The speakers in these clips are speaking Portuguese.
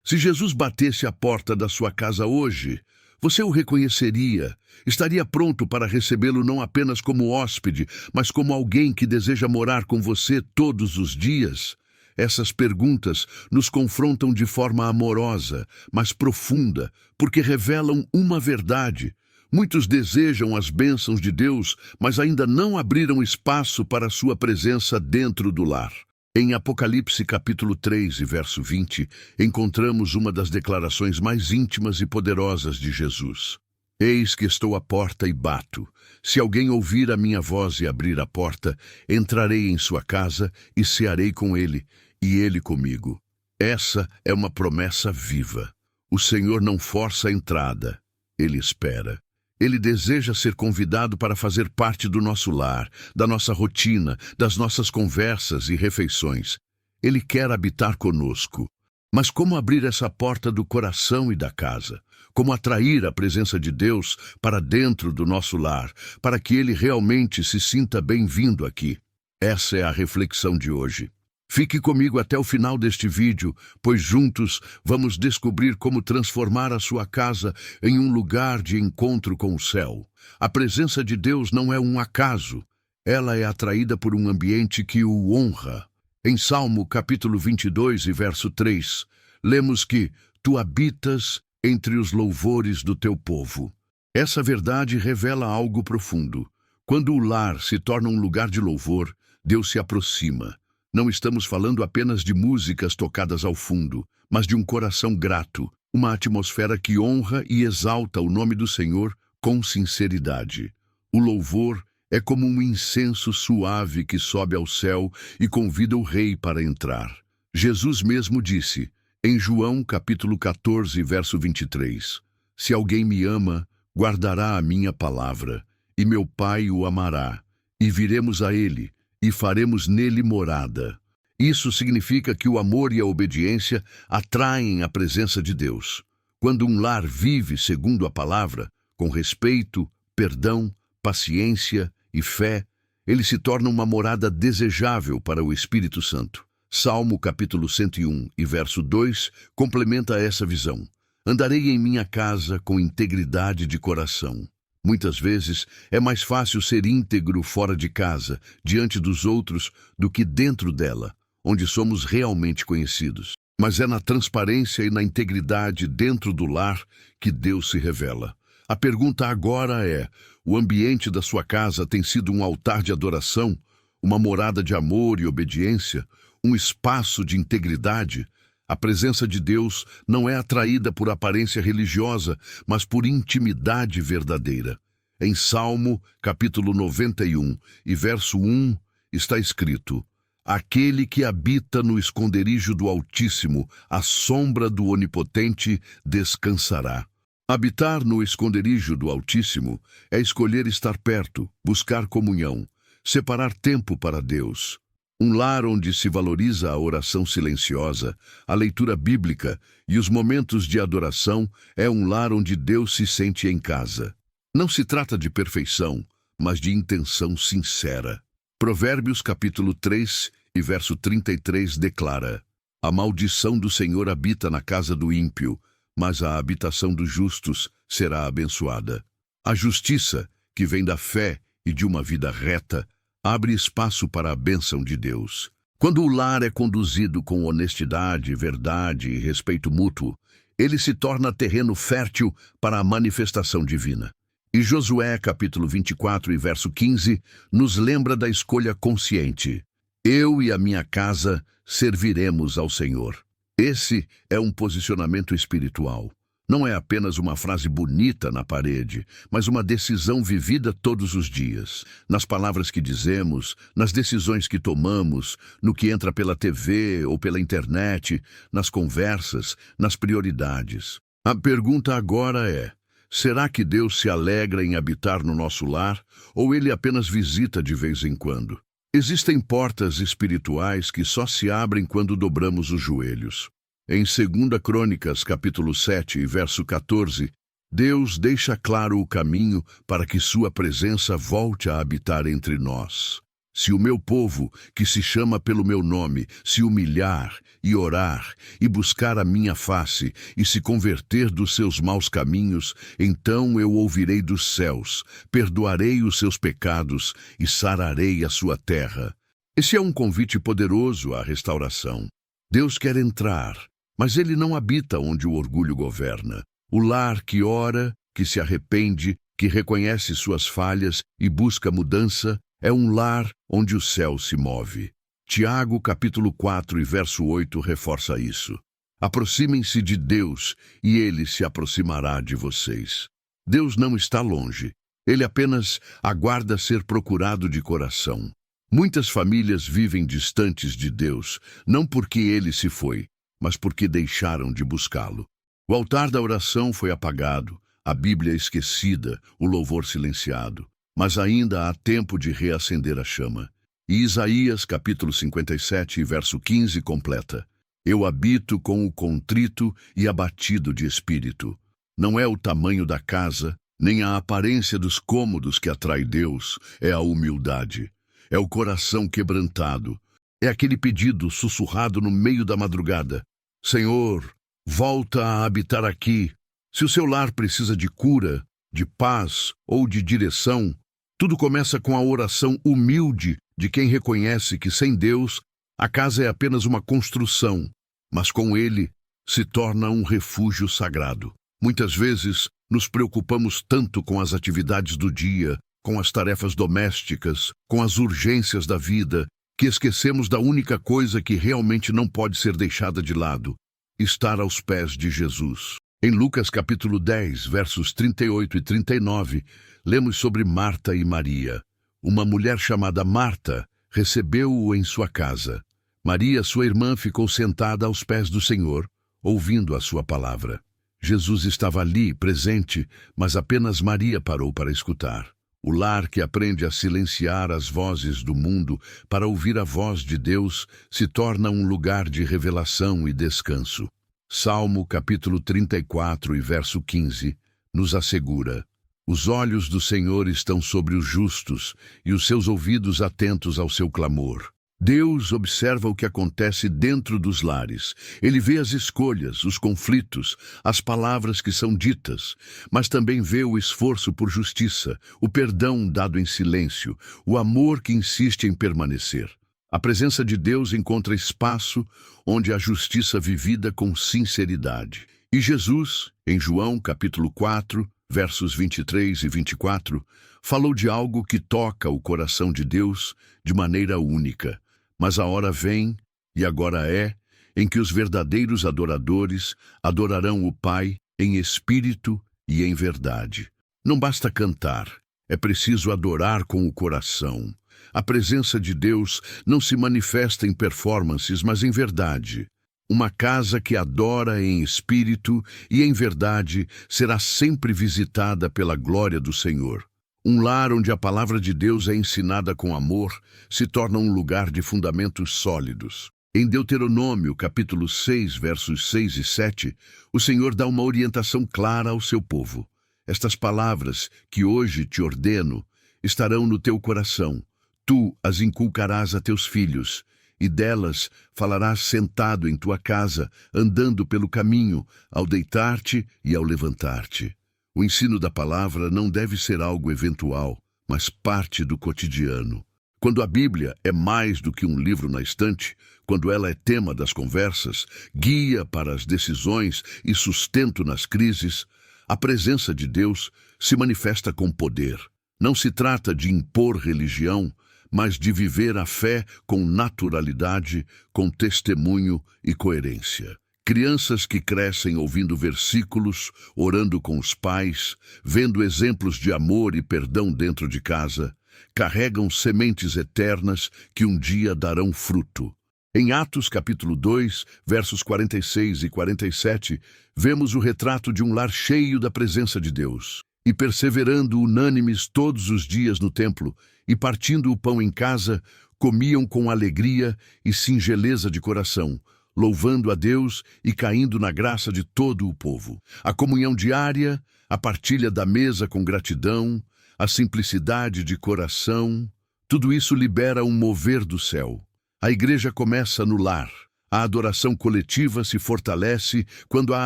Se Jesus batesse à porta da sua casa hoje, você o reconheceria, estaria pronto para recebê-lo não apenas como hóspede, mas como alguém que deseja morar com você todos os dias? Essas perguntas nos confrontam de forma amorosa, mas profunda, porque revelam uma verdade. Muitos desejam as bênçãos de Deus, mas ainda não abriram espaço para a sua presença dentro do lar. Em Apocalipse capítulo 3 e verso 20, encontramos uma das declarações mais íntimas e poderosas de Jesus. Eis que estou à porta e bato. Se alguém ouvir a minha voz e abrir a porta, entrarei em sua casa e cearei com ele, e ele comigo. Essa é uma promessa viva. O Senhor não força a entrada, Ele espera. Ele deseja ser convidado para fazer parte do nosso lar, da nossa rotina, das nossas conversas e refeições. Ele quer habitar conosco. Mas como abrir essa porta do coração e da casa? Como atrair a presença de Deus para dentro do nosso lar, para que Ele realmente se sinta bem-vindo aqui? Essa é a reflexão de hoje. Fique comigo até o final deste vídeo, pois juntos vamos descobrir como transformar a sua casa em um lugar de encontro com o céu. A presença de Deus não é um acaso, ela é atraída por um ambiente que o honra. Em Salmo capítulo 22 e verso 3, lemos que tu habitas entre os louvores do teu povo. Essa verdade revela algo profundo. Quando o lar se torna um lugar de louvor, Deus se aproxima. Não estamos falando apenas de músicas tocadas ao fundo, mas de um coração grato, uma atmosfera que honra e exalta o nome do Senhor com sinceridade. O louvor é como um incenso suave que sobe ao céu e convida o rei para entrar. Jesus mesmo disse, em João capítulo 14, verso 23, se alguém me ama, guardará a minha palavra, e meu Pai o amará, e viremos a ele, e faremos nele morada. Isso significa que o amor e a obediência atraem a presença de Deus. Quando um lar vive segundo a palavra, com respeito, perdão, paciência e fé, ele se torna uma morada desejável para o Espírito Santo. Salmo capítulo 101 e verso 2 complementa essa visão. Andarei em minha casa com integridade de coração. Muitas vezes é mais fácil ser íntegro fora de casa, diante dos outros, do que dentro dela, onde somos realmente conhecidos. Mas é na transparência e na integridade dentro do lar que Deus se revela. A pergunta agora é, o ambiente da sua casa tem sido um altar de adoração, uma morada de amor e obediência, um espaço de integridade? A presença de Deus não é atraída por aparência religiosa, mas por intimidade verdadeira. Em Salmo, capítulo 91 e verso 1, está escrito, aquele que habita no esconderijo do Altíssimo, à sombra do Onipotente, descansará. Habitar no esconderijo do Altíssimo é escolher estar perto, buscar comunhão, separar tempo para Deus. Um lar onde se valoriza a oração silenciosa, a leitura bíblica e os momentos de adoração é um lar onde Deus se sente em casa. Não se trata de perfeição, mas de intenção sincera. Provérbios capítulo 3 e verso 33 declara, a maldição do Senhor habita na casa do ímpio, mas a habitação dos justos será abençoada. A justiça, que vem da fé e de uma vida reta, abre espaço para a bênção de Deus. Quando o lar é conduzido com honestidade, verdade e respeito mútuo, ele se torna terreno fértil para a manifestação divina. E Josué, capítulo 24 e verso 15, nos lembra da escolha consciente. Eu e a minha casa serviremos ao Senhor. Esse é um posicionamento espiritual. Não é apenas uma frase bonita na parede, mas uma decisão vivida todos os dias. Nas palavras que dizemos, nas decisões que tomamos, no que entra pela TV ou pela internet, nas conversas, nas prioridades. A pergunta agora é, será que Deus se alegra em habitar no nosso lar, ou Ele apenas visita de vez em quando? Existem portas espirituais que só se abrem quando dobramos os joelhos. Em 2 Crônicas, capítulo 7, verso 14, Deus deixa claro o caminho para que sua presença volte a habitar entre nós. Se o meu povo, que se chama pelo meu nome, se humilhar e orar e buscar a minha face e se converter dos seus maus caminhos, então eu ouvirei dos céus, perdoarei os seus pecados e sararei a sua terra. Esse é um convite poderoso à restauração. Deus quer entrar, mas ele não habita onde o orgulho governa. O lar que ora, que se arrepende, que reconhece suas falhas e busca mudança, é um lar onde o céu se move. Tiago, capítulo 4 e verso 8 reforça isso. Aproximem-se de Deus e ele se aproximará de vocês. Deus não está longe. Ele apenas aguarda ser procurado de coração. Muitas famílias vivem distantes de Deus, não porque ele se foi, mas porque deixaram de buscá-lo. O altar da oração foi apagado, a Bíblia esquecida, o louvor silenciado. Mas ainda há tempo de reacender a chama. E Isaías, capítulo 57, verso 15, completa: Eu habito com o contrito e abatido de espírito. Não é o tamanho da casa, nem a aparência dos cômodos que atrai Deus, é a humildade. É o coração quebrantado. É aquele pedido sussurrado no meio da madrugada: Senhor, volta a habitar aqui. Se o seu lar precisa de cura, de paz ou de direção, tudo começa com a oração humilde de quem reconhece que sem Deus a casa é apenas uma construção, mas com Ele se torna um refúgio sagrado. Muitas vezes nos preocupamos tanto com as atividades do dia, com as tarefas domésticas, com as urgências da vida, que esquecemos da única coisa que realmente não pode ser deixada de lado: estar aos pés de Jesus. Em Lucas capítulo 10, versos 38 e 39, lemos sobre Marta e Maria. Uma mulher chamada Marta recebeu-o em sua casa. Maria, sua irmã, ficou sentada aos pés do Senhor, ouvindo a sua palavra. Jesus estava ali, presente, mas apenas Maria parou para escutar. O lar que aprende a silenciar as vozes do mundo para ouvir a voz de Deus se torna um lugar de revelação e descanso. Salmo capítulo 34 e verso 15 nos assegura: Os olhos do Senhor estão sobre os justos e os seus ouvidos atentos ao seu clamor. Deus observa o que acontece dentro dos lares. Ele vê as escolhas, os conflitos, as palavras que são ditas, mas também vê o esforço por justiça, o perdão dado em silêncio, o amor que insiste em permanecer. A presença de Deus encontra espaço onde a justiça vivida com sinceridade. E Jesus, em João capítulo 4, versos 23 e 24, falou de algo que toca o coração de Deus de maneira única. Mas a hora vem, e agora é, em que os verdadeiros adoradores adorarão o Pai em espírito e em verdade. Não basta cantar, é preciso adorar com o coração. A presença de Deus não se manifesta em performances, mas em verdade. Uma casa que adora em espírito e em verdade será sempre visitada pela glória do Senhor. Um lar onde a palavra de Deus é ensinada com amor se torna um lugar de fundamentos sólidos. Em Deuteronômio, capítulo 6, versos 6 e 7, o Senhor dá uma orientação clara ao seu povo. Estas palavras que hoje te ordeno estarão no teu coração. Tu as inculcarás a teus filhos, e delas falarás sentado em tua casa, andando pelo caminho, ao deitar-te e ao levantar-te. O ensino da palavra não deve ser algo eventual, mas parte do cotidiano. Quando a Bíblia é mais do que um livro na estante, quando ela é tema das conversas, guia para as decisões e sustento nas crises, a presença de Deus se manifesta com poder. Não se trata de impor religião, mas de viver a fé com naturalidade, com testemunho e coerência. Crianças que crescem ouvindo versículos, orando com os pais, vendo exemplos de amor e perdão dentro de casa, carregam sementes eternas que um dia darão fruto. Em Atos capítulo 2, versos 46 e 47, vemos o retrato de um lar cheio da presença de Deus. E perseverando unânimes todos os dias no templo, e partindo o pão em casa, comiam com alegria e singeleza de coração, louvando a Deus e caindo na graça de todo o povo. A comunhão diária, a partilha da mesa com gratidão, a simplicidade de coração, Tudo isso libera um mover do céu. A igreja começa no lar. A adoração coletiva se fortalece quando a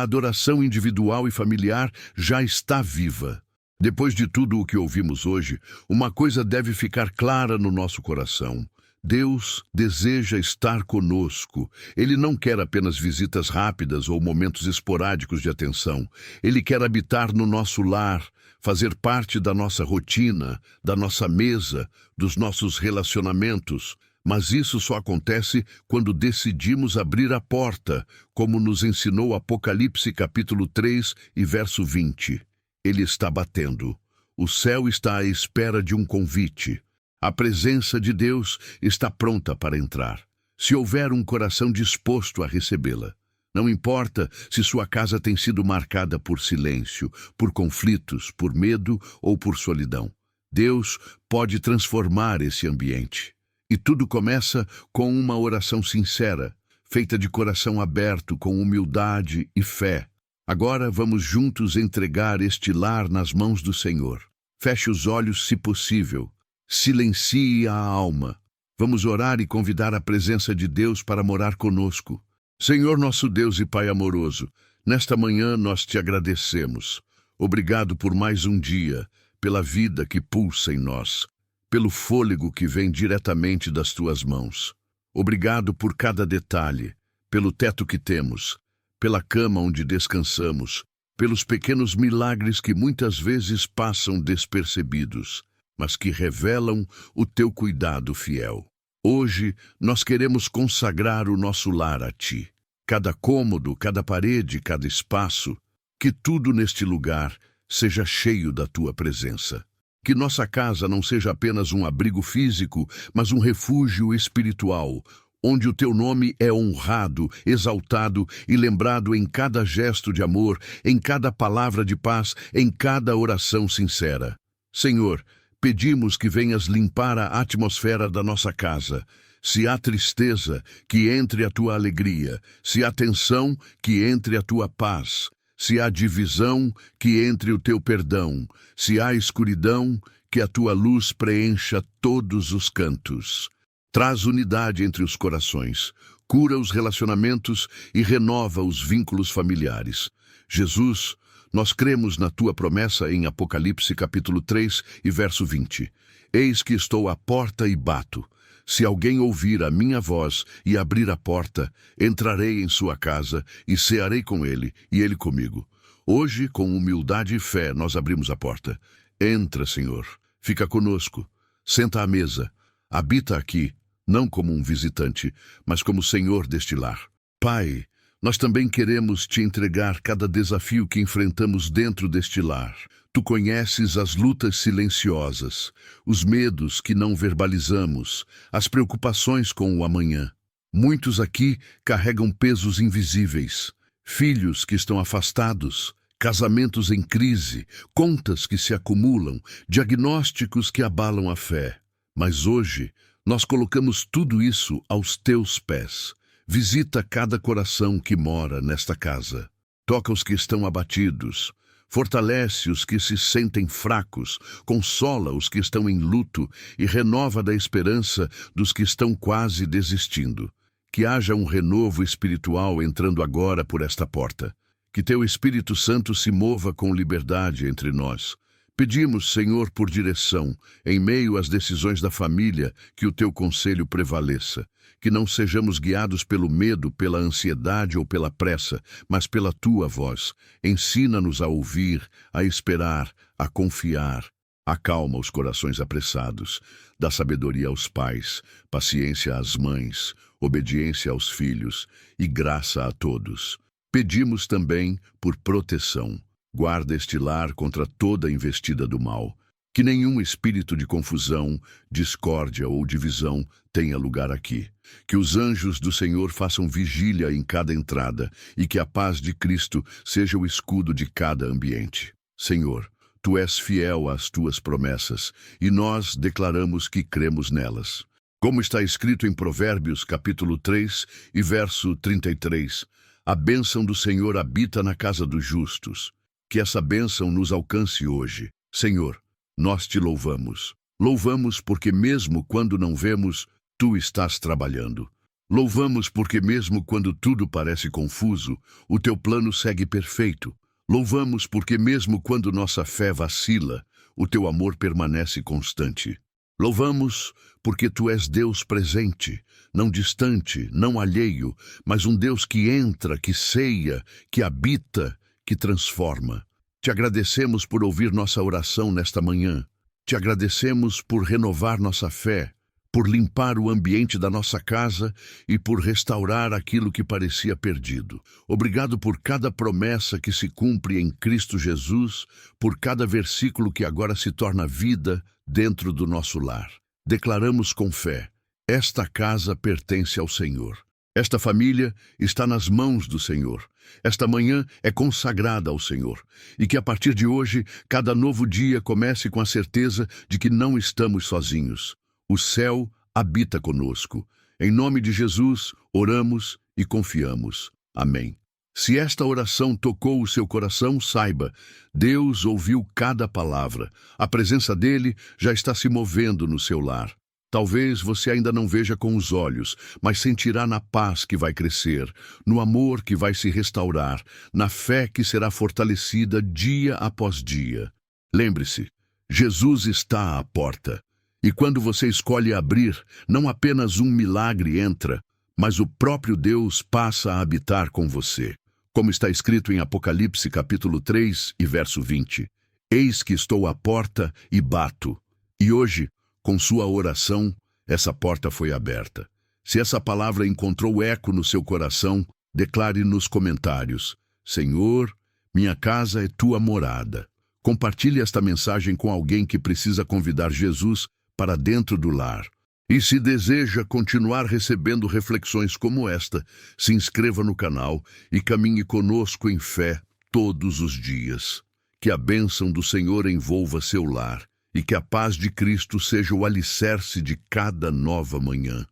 adoração individual e familiar já está viva. Depois de tudo o que ouvimos hoje, uma coisa deve ficar clara no nosso coração. Deus deseja estar conosco. Ele não quer apenas visitas rápidas ou momentos esporádicos de atenção. Ele quer habitar no nosso lar, fazer parte da nossa rotina, da nossa mesa, dos nossos relacionamentos. Mas isso só acontece quando decidimos abrir a porta, como nos ensinou Apocalipse capítulo 3 e verso 20. Ele está batendo. O céu está à espera de um convite. A presença de Deus está pronta para entrar, se houver um coração disposto a recebê-la. Não importa se sua casa tem sido marcada por silêncio, por conflitos, por medo ou por solidão. Deus pode transformar esse ambiente. E tudo começa com uma oração sincera, feita de coração aberto, com humildade e fé. Agora vamos juntos entregar este lar nas mãos do Senhor. Feche os olhos se possível. Silencie a alma. Vamos orar e convidar a presença de Deus para morar conosco. Senhor nosso Deus e Pai amoroso, nesta manhã nós te agradecemos. Obrigado por mais um dia, pela vida que pulsa em nós, pelo fôlego que vem diretamente das tuas mãos. Obrigado por cada detalhe, pelo teto que temos, pela cama onde descansamos, pelos pequenos milagres que muitas vezes passam despercebidos, mas que revelam o teu cuidado fiel. Hoje, nós queremos consagrar o nosso lar a ti. Cada cômodo, cada parede, cada espaço, que tudo neste lugar seja cheio da tua presença. Que nossa casa não seja apenas um abrigo físico, mas um refúgio espiritual, onde o teu nome é honrado, exaltado e lembrado em cada gesto de amor, em cada palavra de paz, em cada oração sincera. Senhor, pedimos que venhas limpar a atmosfera da nossa casa. Se há tristeza, que entre a tua alegria. Se há tensão, que entre a tua paz. Se há divisão, que entre o teu perdão. Se há escuridão, que a tua luz preencha todos os cantos. Traz unidade entre os corações, cura os relacionamentos e renova os vínculos familiares. Jesus, nós cremos na tua promessa em Apocalipse capítulo 3 e verso 20. Eis que estou à porta e bato. Se alguém ouvir a minha voz e abrir a porta, entrarei em sua casa e cearei com ele e ele comigo. Hoje, com humildade e fé, nós abrimos a porta. Entra, Senhor, fica conosco, senta à mesa, habita aqui, não como um visitante, mas como Senhor deste lar. Pai, nós também queremos te entregar cada desafio que enfrentamos dentro deste lar. Tu conheces as lutas silenciosas, os medos que não verbalizamos, as preocupações com o amanhã. Muitos aqui carregam pesos invisíveis, filhos que estão afastados, casamentos em crise, contas que se acumulam, diagnósticos que abalam a fé. Mas hoje, nós colocamos tudo isso aos teus pés. Visita cada coração que mora nesta casa. Toca os que estão abatidos. Fortalece os que se sentem fracos, consola os que estão em luto e renova da esperança dos que estão quase desistindo. Que haja um renovo espiritual entrando agora por esta porta. Que teu Espírito Santo se mova com liberdade entre nós. Pedimos, Senhor, por direção, em meio às decisões da família, que o teu conselho prevaleça. Que não sejamos guiados pelo medo, pela ansiedade ou pela pressa, mas pela tua voz. Ensina-nos a ouvir, a esperar, a confiar. Acalma os corações apressados. Dá sabedoria aos pais, paciência às mães, obediência aos filhos e graça a todos. Pedimos também por proteção. Guarda este lar contra toda investida do mal. Que nenhum espírito de confusão, discórdia ou divisão tenha lugar aqui. Que os anjos do Senhor façam vigília em cada entrada e que a paz de Cristo seja o escudo de cada ambiente. Senhor, tu és fiel às tuas promessas e nós declaramos que cremos nelas. Como está escrito em Provérbios capítulo 3 e verso 33, a bênção do Senhor habita na casa dos justos. Que essa bênção nos alcance hoje. Senhor, nós te louvamos. Louvamos porque mesmo quando não vemos, tu estás trabalhando. Louvamos porque mesmo quando tudo parece confuso, o teu plano segue perfeito. Louvamos porque mesmo quando nossa fé vacila, o teu amor permanece constante. Louvamos porque tu és Deus presente, não distante, não alheio, mas um Deus que entra, que ceia, que habita, que transforma. Te agradecemos por ouvir nossa oração nesta manhã. Te agradecemos por renovar nossa fé, por limpar o ambiente da nossa casa e por restaurar aquilo que parecia perdido. Obrigado por cada promessa que se cumpre em Cristo Jesus, por cada versículo que agora se torna vida dentro do nosso lar. Declaramos com fé: esta casa pertence ao Senhor. Esta família está nas mãos do Senhor. Esta manhã é consagrada ao Senhor. E que a partir de hoje, cada novo dia comece com a certeza de que não estamos sozinhos. O céu habita conosco. Em nome de Jesus, oramos e confiamos. Amém. Se esta oração tocou o seu coração, saiba, Deus ouviu cada palavra. A presença dele já está se movendo no seu lar. Talvez você ainda não veja com os olhos, mas sentirá na paz que vai crescer, no amor que vai se restaurar, na fé que será fortalecida dia após dia. Lembre-se, Jesus está à porta. E quando você escolhe abrir, não apenas um milagre entra, mas o próprio Deus passa a habitar com você. Como está escrito em Apocalipse capítulo 3 e verso 20. Eis que estou à porta e bato. E hoje, com sua oração, essa porta foi aberta. Se essa palavra encontrou eco no seu coração, declare nos comentários: Senhor, minha casa é tua morada. Compartilhe esta mensagem com alguém que precisa convidar Jesus para dentro do lar. E se deseja continuar recebendo reflexões como esta, se inscreva no canal e caminhe conosco em fé todos os dias. Que a bênção do Senhor envolva seu lar e que a paz de Cristo seja o alicerce de cada nova manhã.